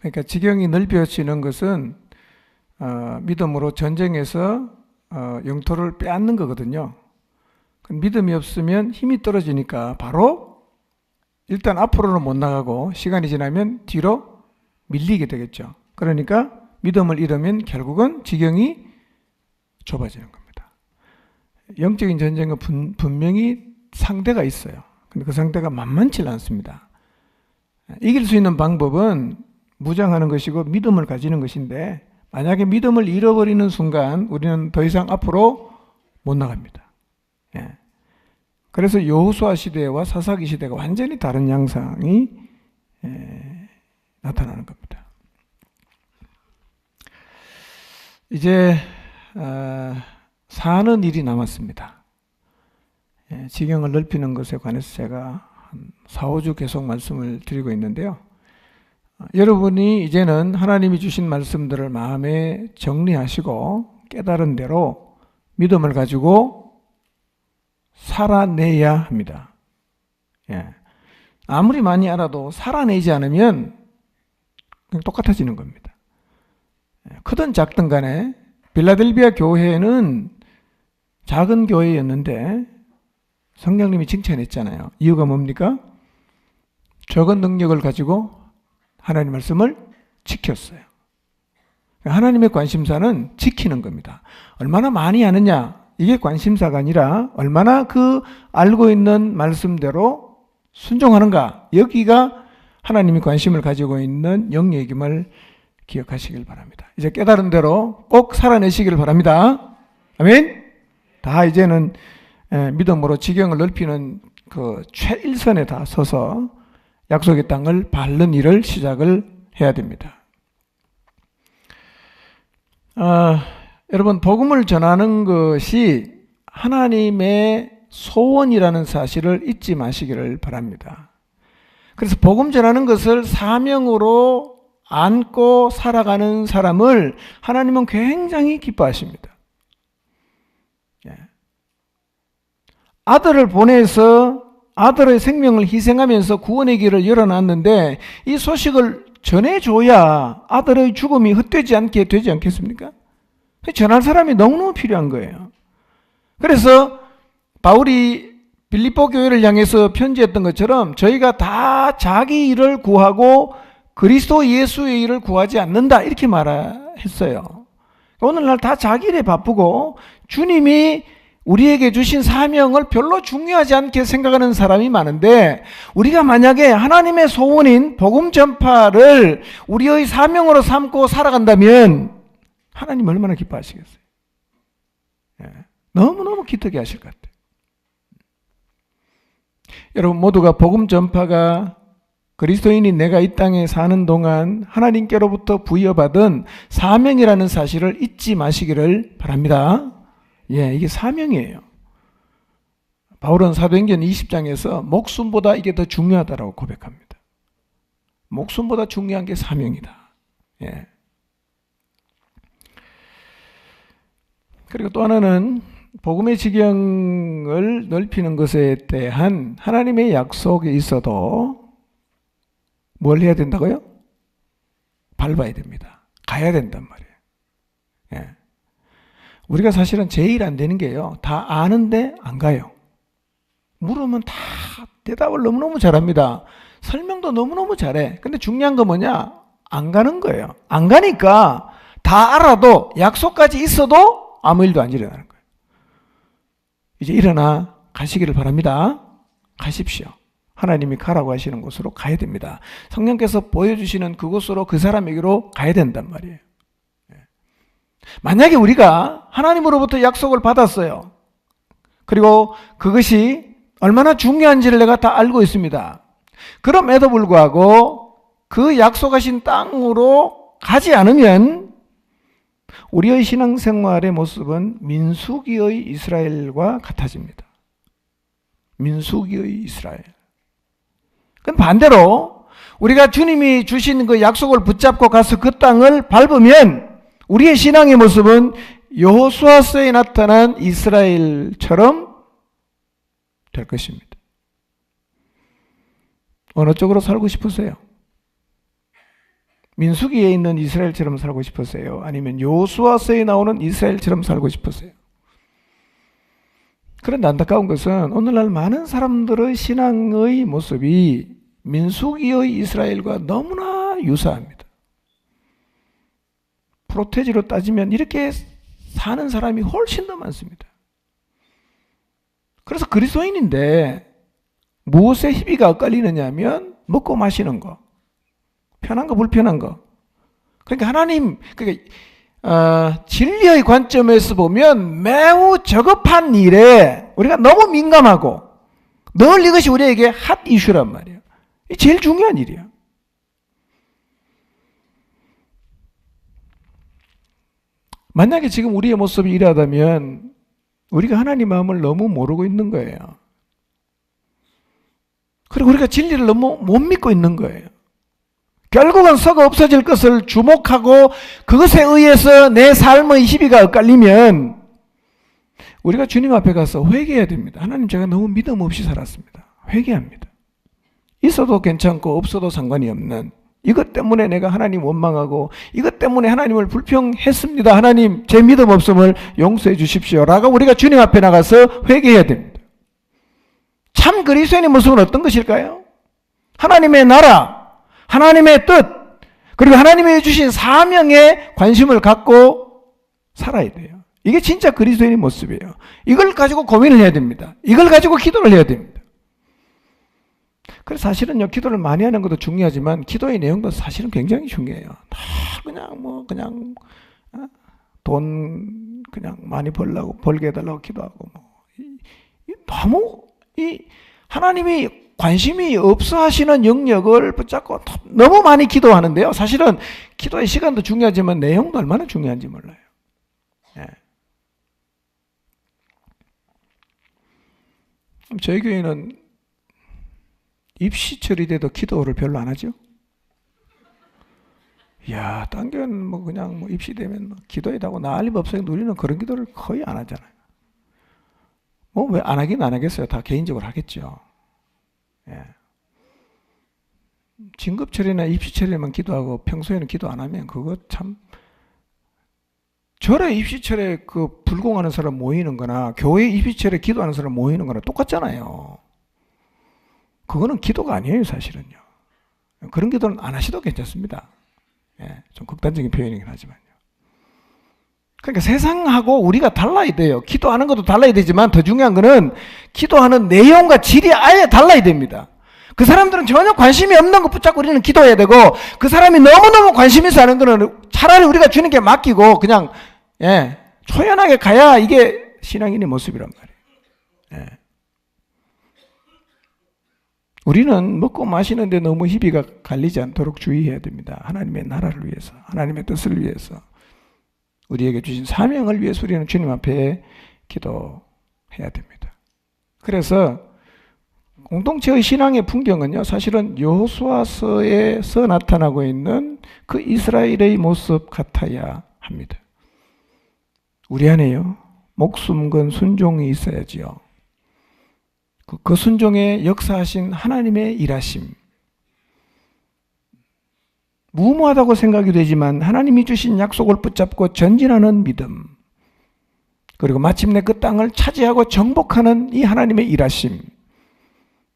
그러니까 지경이 넓혀지는 것은 믿음으로 전쟁에서 영토를 빼앗는 거거든요. 믿음이 없으면 힘이 떨어지니까 바로 일단 앞으로는 못 나가고 시간이 지나면 뒤로 밀리게 되겠죠. 그러니까 믿음을 잃으면 결국은 지경이 좁아지는 겁니다. 영적인 전쟁은 분명히 상대가 있어요. 근데 그 상대가 만만치 않습니다. 이길 수 있는 방법은 무장하는 것이고 믿음을 가지는 것인데, 만약에 믿음을 잃어버리는 순간 우리는 더 이상 앞으로 못 나갑니다. 예. 그래서 여호수아 시대와 사사기 시대가 완전히 다른 양상이 나타나는 겁니다. 이제 사는 일이 남았습니다. 지경을 넓히는 것에 관해서 제가 한 4, 5주 계속 말씀을 드리고 있는데요. 여러분이 이제는 하나님이 주신 말씀들을 마음에 정리하시고 깨달은 대로 믿음을 가지고 살아내야 합니다. 아무리 많이 알아도 살아내지 않으면 그냥 똑같아지는 겁니다. 크든 작든 간에 빌라델비아 교회는 작은 교회였는데 성령님이 칭찬했잖아요. 이유가 뭡니까? 적은 능력을 가지고 하나님 말씀을 지켰어요. 하나님의 관심사는 지키는 겁니다. 얼마나 많이 아느냐, 이게 관심사가 아니라 얼마나 그 알고 있는 말씀대로 순종하는가, 여기가 하나님이 관심을 가지고 있는 영역임을 기억하시길 바랍니다. 이제 깨달은 대로 꼭 살아내시길 바랍니다. 아멘. 다 이제는 믿음으로 지경을 넓히는 그 최일선에 다 서서 약속의 땅을 밟는 일을 시작을 해야 됩니다. 여러분, 복음을 전하는 것이 하나님의 소원이라는 사실을 잊지 마시기를 바랍니다. 그래서 복음 전하는 것을 사명으로 안고 살아가는 사람을 하나님은 굉장히 기뻐하십니다. 아들을 보내서 아들의 생명을 희생하면서 구원의 길을 열어놨는데 이 소식을 전해줘야 아들의 죽음이 헛되지 않게 되지 않겠습니까? 전할 사람이 너무너무 필요한 거예요. 그래서 바울이 빌립보 교회를 향해서 편지했던 것처럼 저희가 다 자기 일을 구하고 그리스도 예수의 일을 구하지 않는다, 이렇게 말했어요. 오늘날 다 자기 일에 바쁘고 주님이 우리에게 주신 사명을 별로 중요하지 않게 생각하는 사람이 많은데, 우리가 만약에 하나님의 소원인 복음 전파를 우리의 사명으로 삼고 살아간다면 하나님 얼마나 기뻐하시겠어요? 너무너무 기특해 하실 것 같아요. 여러분 모두가 복음 전파가 그리스도인이 내가 이 땅에 사는 동안 하나님께로부터 부여받은 사명이라는 사실을 잊지 마시기를 바랍니다. 이게 사명이에요. 바울은 사도행전 20장에서 목숨보다 이게 더 중요하다고 고백합니다. 목숨보다 중요한 게 사명이다. 그리고 또 하나는 복음의 지경을 넓히는 것에 대한 하나님의 약속이 있어도 뭘 해야 된다고요? 밟아야 됩니다. 가야 된단 말이에요. 우리가 사실은 제일 안 되는 게요, 다 아는데 안 가요. 물으면 다 대답을 너무너무 잘합니다. 설명도 너무너무 잘해. 근데 중요한 건 뭐냐? 안 가는 거예요. 안 가니까 다 알아도 약속까지 있어도 아무 일도 안 일어나는 거예요. 이제 일어나 가시기를 바랍니다. 가십시오. 하나님이 가라고 하시는 곳으로 가야 됩니다. 성령께서 보여주시는 그곳으로 그 사람에게로 가야 된단 말이에요. 만약에 우리가 하나님으로부터 약속을 받았어요. 그리고 그것이 얼마나 중요한지를 내가 다 알고 있습니다. 그럼에도 불구하고 그 약속하신 땅으로 가지 않으면 우리의 신앙생활의 모습은 민수기의 이스라엘과 같아집니다. 민수기의 이스라엘. 그럼 반대로 우리가 주님이 주신 그 약속을 붙잡고 가서 그 땅을 밟으면 우리의 신앙의 모습은 여호수아서에 나타난 이스라엘처럼 될 것입니다. 어느 쪽으로 살고 싶으세요? 민수기에 있는 이스라엘처럼 살고 싶으세요? 아니면 여호수아서에 나오는 이스라엘처럼 살고 싶으세요? 그런데 안타까운 것은 오늘날 많은 사람들의 신앙의 모습이 민수기의 이스라엘과 너무나 유사합니다. 프로테지로 따지면 이렇게 사는 사람이 훨씬 더 많습니다. 그래서 그리스도인인데 무엇에 희비가 엇갈리느냐 하면 먹고 마시는 거, 편한 거 불편한 거. 그러니까 하나님, 진리의 관점에서 보면 매우 저급한 일에 우리가 너무 민감하고 늘 이것이 우리에게 핫 이슈란 말이에요. 이 제일 중요한 일이야. 만약에 지금 우리의 모습이 이러하다면 우리가 하나님 마음을 너무 모르고 있는 거예요. 그리고 우리가 진리를 너무 못 믿고 있는 거예요. 결국은 썩어 없어질 것을 주목하고 그것에 의해서 내 삶의 희비가 엇갈리면 우리가 주님 앞에 가서 회개해야 됩니다. 하나님, 제가 너무 믿음 없이 살았습니다. 회개합니다. 있어도 괜찮고 없어도 상관이 없는, 이것 때문에 내가 하나님 원망하고 이것 때문에 하나님을 불평했습니다. 하나님, 제 믿음 없음을 용서해 주십시오 라고 우리가 주님 앞에 나가서 회개해야 됩니다. 참 그리스도인의 모습은 어떤 것일까요? 하나님의 나라, 하나님의 뜻, 그리고 하나님이 주신 사명에 관심을 갖고 살아야 돼요. 이게 진짜 그리스도인의 모습이에요. 이걸 가지고 고민을 해야 됩니다. 이걸 가지고 기도를 해야 됩니다. 그래서 사실은요, 기도를 많이 하는 것도 중요하지만 기도의 내용도 사실은 굉장히 중요해요. 다 그냥 돈 그냥 많이 벌게 해달라고 기도하고 너무 하나님이 관심이 없어 하시는 영역을 붙잡고 너무 많이 기도하는데요. 사실은 기도의 시간도 중요하지만 내용도 얼마나 중요한지 몰라요. 예. 저희 교회는 입시철이 돼도 기도를 별로 안 하죠. 이야, 딴 교회는 그냥 입시되면 기도해다고 난리 법석에 누리는 그런 기도를 거의 안 하잖아요. 왜 안 하긴 안 하겠어요. 다 개인적으로 하겠죠. 예. 진급철이나 입시철에만 기도하고 평소에는 기도 안 하면 그거 참, 절에 입시철에 불공하는 사람 모이는 거나 교회 입시철에 기도하는 사람 모이는 거나 똑같잖아요. 그거는 기도가 아니에요, 사실은요. 그런 기도는 안 하셔도 괜찮습니다. 예, 좀 극단적인 표현이긴 하지만요. 그러니까 세상하고 우리가 달라야 돼요. 기도하는 것도 달라야 되지만 더 중요한 거는 기도하는 내용과 질이 아예 달라야 됩니다. 그 사람들은 전혀 관심이 없는 것 붙잡고 우리는 기도해야 되고, 그 사람이 너무너무 관심 있어 하는 거는 차라리 우리가 주님께 맡기고 그냥 초연하게 가야 이게 신앙인의 모습이란 말이에요. 예. 우리는 먹고 마시는데 너무 희비가 갈리지 않도록 주의해야 됩니다. 하나님의 나라를 위해서, 하나님의 뜻을 위해서, 우리에게 주신 사명을 위해서 우리는 주님 앞에 기도해야 됩니다. 그래서 공동체의 신앙의 풍경은요, 사실은 여호수아서에서 나타나고 있는 그 이스라엘의 모습 같아야 합니다. 우리 안에요, 목숨 건 순종이 있어야지요. 그 순종에 역사하신 하나님의 일하심, 무모하다고 생각이 되지만 하나님이 주신 약속을 붙잡고 전진하는 믿음, 그리고 마침내 그 땅을 차지하고 정복하는 이 하나님의 일하심,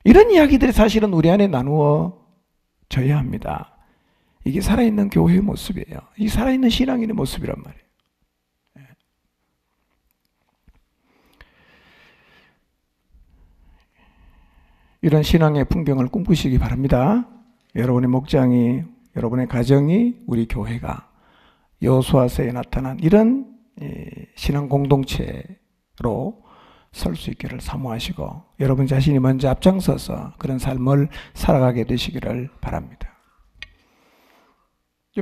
이런 이야기들이 사실은 우리 안에 나누어져야 합니다. 이게 살아있는 교회의 모습이에요. 이 살아있는 신앙인의 모습이란 말이에요. 이런 신앙의 풍경을 꿈꾸시기 바랍니다. 여러분의 목장이, 여러분의 가정이, 우리 교회가 여호수아서에 나타난 이런 신앙 공동체로 설 수 있기를 사모하시고, 여러분 자신이 먼저 앞장서서 그런 삶을 살아가게 되시기를 바랍니다.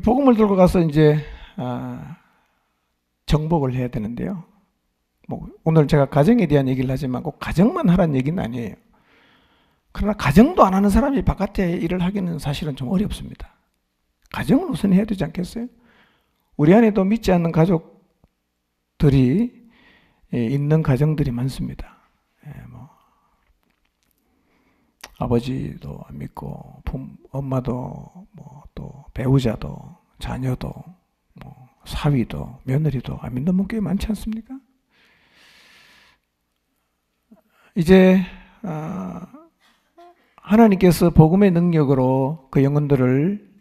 복음을 들고 가서 이제 정복을 해야 되는데요. 오늘 제가 가정에 대한 얘기를 하지만 꼭 가정만 하라는 얘기는 아니에요. 그러나 가정도 안 하는 사람이 바깥에 일을 하기는 사실은 좀 어렵습니다. 가정은 우선 해야 되지 않겠어요? 우리 안에도 믿지 않는 가족들이 있는 가정들이 많습니다. 아버지도 안 믿고, 엄마도 또 배우자도, 자녀도, 사위도, 며느리도 안 믿는 분 꽤 많지 않습니까? 이제 하나님께서 복음의 능력으로 그 영혼들을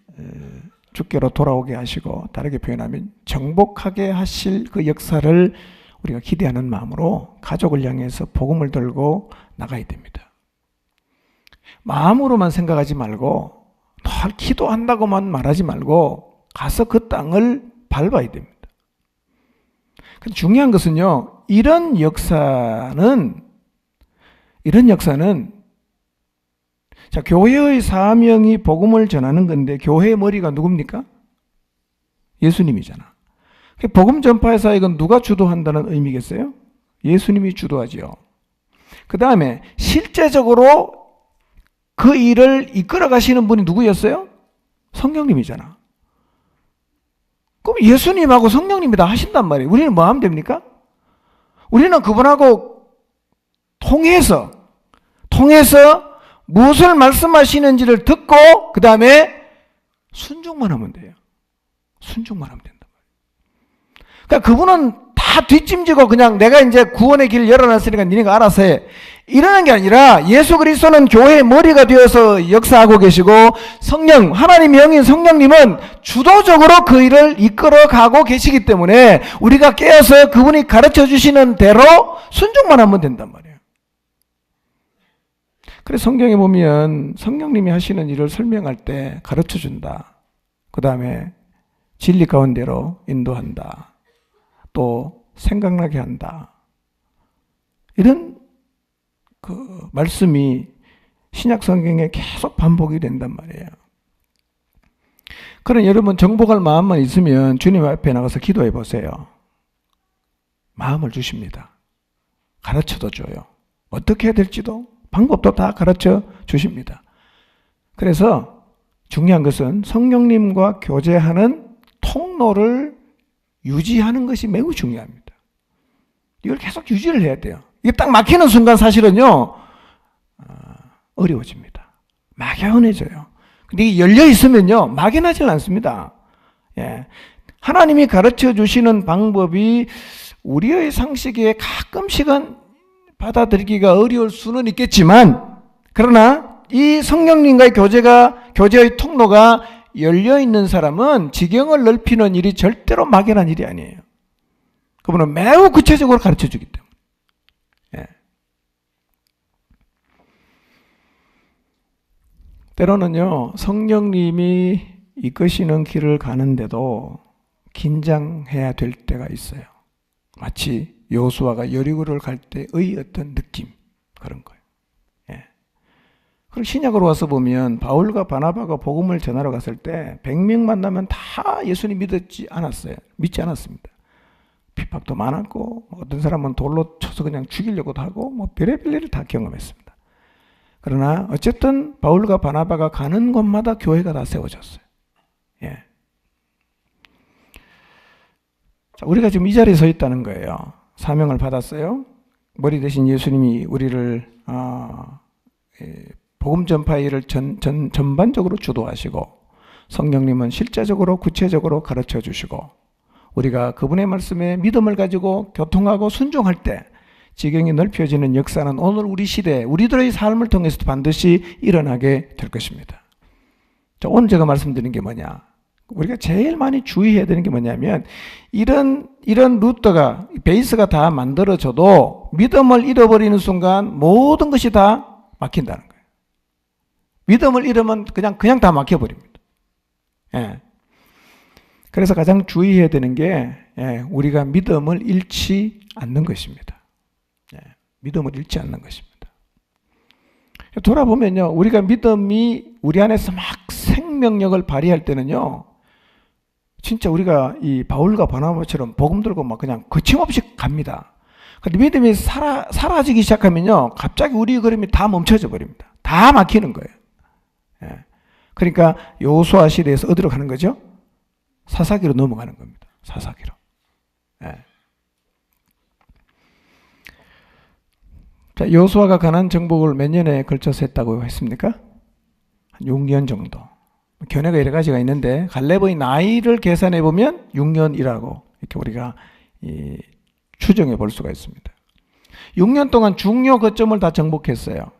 주께로 돌아오게 하시고, 다르게 표현하면 정복하게 하실 그 역사를 우리가 기대하는 마음으로 가족을 향해서 복음을 들고 나가야 됩니다. 마음으로만 생각하지 말고, 늘 기도한다고만 말하지 말고 가서 그 땅을 밟아야 됩니다. 근데 중요한 것은요, 이런 역사는 자, 교회의 사명이 복음을 전하는 건데, 교회의 머리가 누굽니까? 예수님이잖아. 복음 전파의 사역은 누가 주도한다는 의미겠어요? 예수님이 주도하지요. 그 다음에 실제적으로 그 일을 이끌어 가시는 분이 누구였어요? 성령님이잖아. 그럼 예수님하고 성령님이 다 하신단 말이에요. 우리는 뭐 하면 됩니까? 우리는 그분하고 통해서 무엇을 말씀하시는지를 듣고 그 다음에 순종만 하면 돼요. 순종만 하면 된단 말이에요. 그러니까 그분은 다 뒷짐지고 그냥 내가 이제 구원의 길을 열어놨으니까 니네가 알아서 해, 이러는 게 아니라 예수 그리스도는 교회의 머리가 되어서 역사하고 계시고, 성령, 하나님의 영인 성령님은 주도적으로 그 일을 이끌어가고 계시기 때문에 우리가 깨어서 그분이 가르쳐 주시는 대로 순종만 하면 된단 말이에요. 그래서 성경에 보면 성령님이 하시는 일을 설명할 때 가르쳐 준다. 그 다음에 진리 가운데로 인도한다. 또 생각나게 한다. 이런 그 말씀이 신약 성경에 계속 반복이 된단 말이에요. 그럼 여러분 정복할 마음만 있으면 주님 앞에 나가서 기도해 보세요. 마음을 주십니다. 가르쳐도 줘요. 어떻게 해야 될지도 방법도 다 가르쳐 주십니다. 그래서 중요한 것은 성령님과 교제하는 통로를 유지하는 것이 매우 중요합니다. 이걸 계속 유지를 해야 돼요. 이게 딱 막히는 순간 사실은요, 어려워집니다. 막연해져요. 근데 이게 열려 있으면요, 막연하지 않습니다. 예. 하나님이 가르쳐 주시는 방법이 우리의 상식에 가끔씩은 받아들이기가 어려울 수는 있겠지만, 그러나 이 성령님과의 교제의 통로가 열려 있는 사람은 지경을 넓히는 일이 절대로 막연한 일이 아니에요. 그분은 매우 구체적으로 가르쳐 주기 때문에. 예. 때로는요, 성령님이 이끄시는 길을 가는데도 긴장해야 될 때가 있어요. 마치 여호수아가 여리고를 갈 때의 어떤 느낌, 그런 거예요. 예. 그리고 신약으로 와서 보면 바울과 바나바가 복음을 전하러 갔을 때 100명 만나면 다 예수님 믿지 않았습니다. 핍박도 많았고, 어떤 사람은 돌로 쳐서 그냥 죽이려고도 하고, 별의별 일을 다 경험했습니다. 그러나 어쨌든 바울과 바나바가 가는 곳마다 교회가 다 세워졌어요. 예. 자, 우리가 지금 이 자리에 서 있다는 거예요. 사명을 받았어요. 머리 대신 예수님이 우리를 복음 전파의 일을 전반적으로 주도하시고, 성령님은 실제적으로 구체적으로 가르쳐 주시고, 우리가 그분의 말씀에 믿음을 가지고 교통하고 순종할 때 지경이 넓혀지는 역사는 오늘 우리 시대, 우리들의 삶을 통해서도 반드시 일어나게 될 것입니다. 자, 오늘 제가 말씀드린 게 뭐냐? 우리가 제일 많이 주의해야 되는 게 뭐냐면, 이런 루트가, 베이스가 다 만들어져도 믿음을 잃어버리는 순간 모든 것이 다 막힌다는 거예요. 믿음을 잃으면 그냥 다 막혀버립니다. 예. 그래서 가장 주의해야 되는 게, 우리가 믿음을 잃지 않는 것입니다. 믿음을 잃지 않는 것입니다. 돌아보면요, 우리가 믿음이 우리 안에서 막 생명력을 발휘할 때는요, 진짜 우리가 이 바울과 바나바처럼 복음 들고 막 그냥 거침없이 갑니다. 근데 믿음이 사라지기 시작하면요, 갑자기 우리 걸음이 다 멈춰져 버립니다. 다 막히는 거예요. 그러니까 여호수아 시대에서 어디로 가는 거죠? 사사기로 넘어가는 겁니다. 사사기로. 자, 여호수아가 가나안 정복을 몇 년에 걸쳐서 했다고 했습니까? 한 6년 정도. 견해가 여러 가지가 있는데 갈렙의 나이를 계산해 보면 6년이라고 이렇게 우리가 추정해 볼 수가 있습니다. 6년 동안 중요 거점을 다 정복했어요.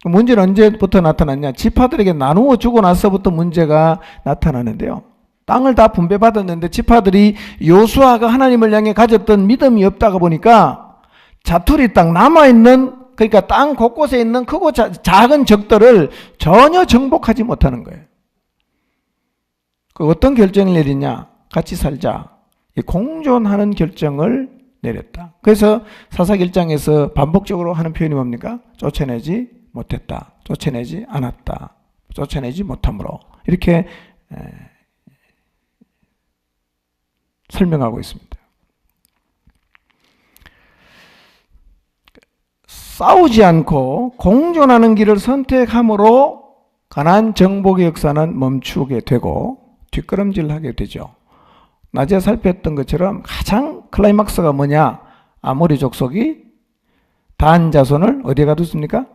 문제는 언제부터 나타났냐? 지파들에게 나누어 주고 나서부터 문제가 나타나는데요. 땅을 다 분배받았는데 지파들이 여호수아가 하나님을 향해 가졌던 믿음이 없다가 보니까 자투리 땅 남아있는, 그러니까 땅 곳곳에 있는 크고 작은 적들을 전혀 정복하지 못하는 거예요. 그 어떤 결정을 내리냐? 같이 살자. 공존하는 결정을 내렸다. 그래서 사사기 1장에서 반복적으로 하는 표현이 뭡니까? 쫓아내지 못했다. 쫓아내지 않았다. 쫓아내지 못함으로. 이렇게 설명하고 있습니다. 싸우지 않고 공존하는 길을 선택함으로 가나안 정복의 역사는 멈추게 되고 뒷걸음질하게 되죠. 낮에 살폈던 것처럼 가장 클라이막스가 뭐냐? 아모리 족속이 단 자손을 어디에 가뒀습니까?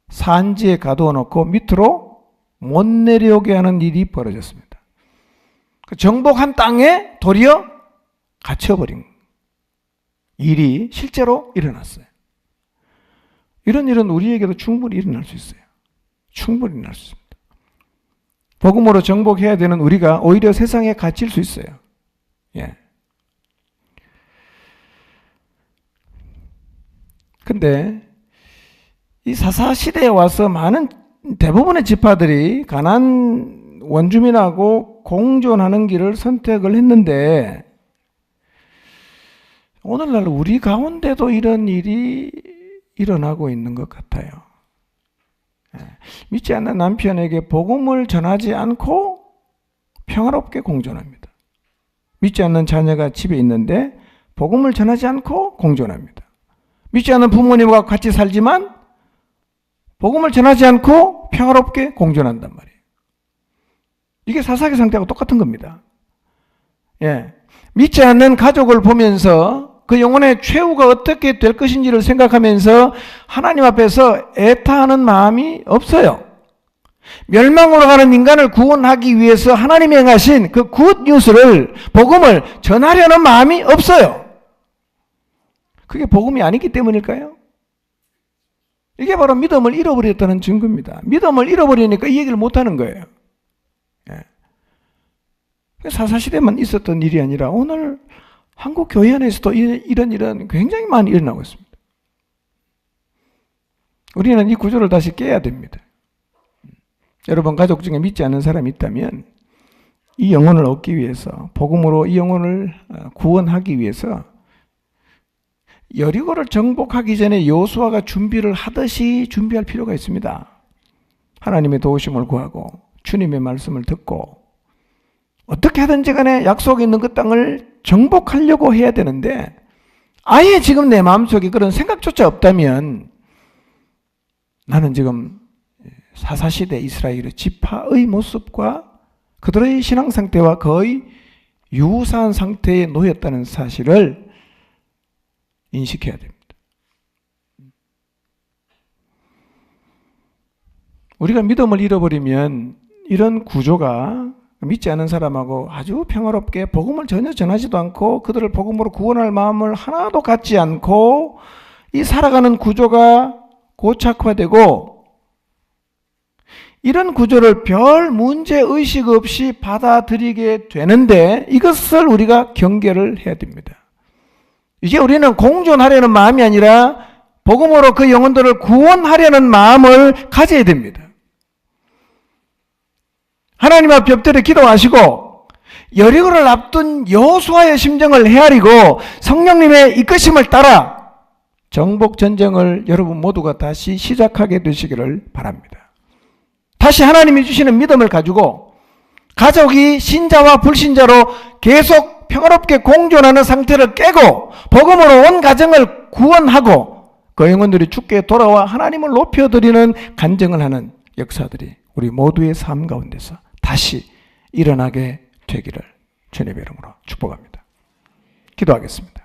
산지에 가두어 놓고 밑으로 못 내려오게 하는 일이 벌어졌습니다. 정복한 땅에 도리어 갇혀버린 일이 실제로 일어났어요. 이런 일은 우리에게도 충분히 일어날 수 있어요. 충분히 일어날 수 있습니다. 복음으로 정복해야 되는 우리가 오히려 세상에 갇힐 수 있어요. 예. 근데 이 사사 시대에 와서 많은 대부분의 지파들이 가나안 원주민하고 공존하는 길을 선택을 했는데 오늘날 우리 가운데도 이런 일이 일어나고 있는 것 같아요. 믿지 않는 남편에게 복음을 전하지 않고 평화롭게 공존합니다. 믿지 않는 자녀가 집에 있는데 복음을 전하지 않고 공존합니다. 믿지 않는 부모님과 같이 살지만 복음을 전하지 않고 평화롭게 공존한단 말이에요. 이게 사사기 상태하고 똑같은 겁니다. 예. 믿지 않는 가족을 보면서 그 영혼의 최후가 어떻게 될 것인지를 생각하면서 하나님 앞에서 애타하는 마음이 없어요. 멸망으로 가는 인간을 구원하기 위해서 하나님이 행하신 그 굿 뉴스를, 복음을 전하려는 마음이 없어요. 그게 복음이 아니기 때문일까요? 이게 바로 믿음을 잃어버렸다는 증거입니다. 믿음을 잃어버리니까 이 얘기를 못하는 거예요. 사사시대만 있었던 일이 아니라 오늘 한국 교회 안에서도 이런 일은 굉장히 많이 일어나고 있습니다. 우리는 이 구조를 다시 깨야 됩니다. 여러분 가족 중에 믿지 않는 사람이 있다면 이 영혼을 얻기 위해서, 복음으로 이 영혼을 구원하기 위해서 여리고를 정복하기 전에 여호수아가 준비를 하듯이 준비할 필요가 있습니다. 하나님의 도우심을 구하고 주님의 말씀을 듣고 어떻게 하든지 간에 약속이 있는 그 땅을 정복하려고 해야 되는데 아예 지금 내 마음속에 그런 생각조차 없다면 나는 지금 사사시대 이스라엘의 지파의 모습과 그들의 신앙 상태와 거의 유사한 상태에 놓였다는 사실을 인식해야 됩니다. 우리가 믿음을 잃어버리면 이런 구조가 믿지 않은 사람하고 아주 평화롭게 복음을 전혀 전하지도 않고 그들을 복음으로 구원할 마음을 하나도 갖지 않고 이 살아가는 구조가 고착화되고 이런 구조를 별 문제의식 없이 받아들이게 되는데 이것을 우리가 경계를 해야 됩니다. 이제 우리는 공존하려는 마음이 아니라 복음으로 그 영혼들을 구원하려는 마음을 가져야 됩니다. 하나님 앞에 엎드려 기도하시고 여리고를 앞둔 여호수아의 심정을 헤아리고 성령님의 이끄심을 따라 정복 전쟁을 여러분 모두가 다시 시작하게 되시기를 바랍니다. 다시 하나님이 주시는 믿음을 가지고 가족이 신자와 불신자로 계속 평화롭게 공존하는 상태를 깨고 복음으로 온 가정을 구원하고 그 영혼들이 주께 돌아와 하나님을 높여드리는 간증을 하는 역사들이 우리 모두의 삶 가운데서 다시 일어나게 되기를 주님의 이름으로 축복합니다. 기도하겠습니다.